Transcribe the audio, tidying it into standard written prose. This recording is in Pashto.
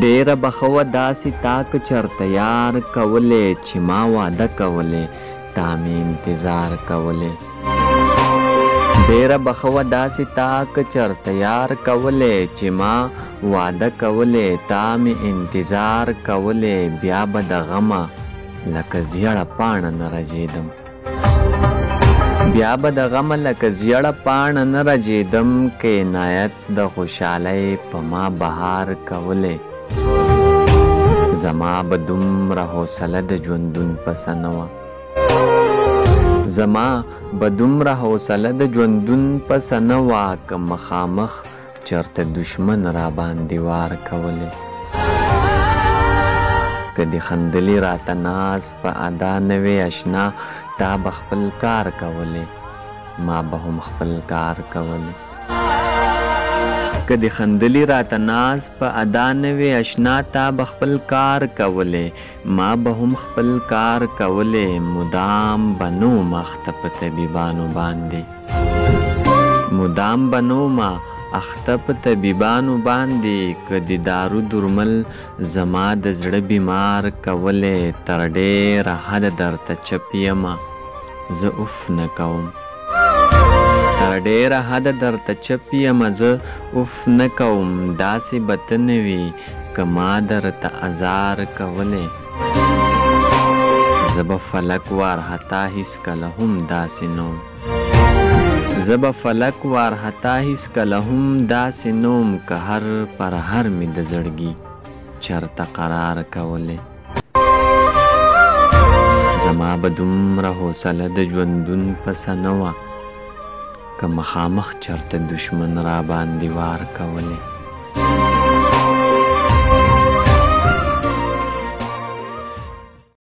ډېره بخوه داسې تا که چرته یار کولې چې ما واده کولې تا مې انتظار کولې. ډېره بخوه داسې تا که چرته یار کولې چې ما واده کولې تا مې انتظار کولې. بیا به د غمه لکه زیړه پاڼه نه رژېدم، بیا به د غمه لکه زیړه پاڼه نه رژېدم که عنایت د خوشحالۍ په ما بهار کولې. زما به دومره حوصله د ژوندون پسه نه وه، زما به دومره حوصله د ژوندون پسه نه وه که مخامخ چرته دشمن را باندې وار کولې. که دې خندلي راته ناز په ادا نه وې اشنا تا به خپل کار کولې ما به هم خپل کار کولې. که دې خندلي راته ناز په ادا نه وې اشنا تا به خپل کار کولې ما به هم خپل کار کولې. مدام به نوم اخته په طبیبانو باندې، مدام به نوم اخته په طبیبانو باندې. که د دارو درمل زما د زړه بیمار کولې تر ډېره حده درته چپ یمه زه اف نه کوم، تر ډېره حده درته چپ یمه زه اف نه کوم. داسې به ته نه وي که ما درته ازار کولې. زه به فلک وارحتا هېڅکله هم داسې نوم، زه به فلک وارحتا هېڅکله هم داسې نوم که هر پر هر مې د زړګي چرته قرار کولې. زما به دومره حوصله د ژوندون پسه نه وه که مخامخ چرته دشمن را باندې وار کولې.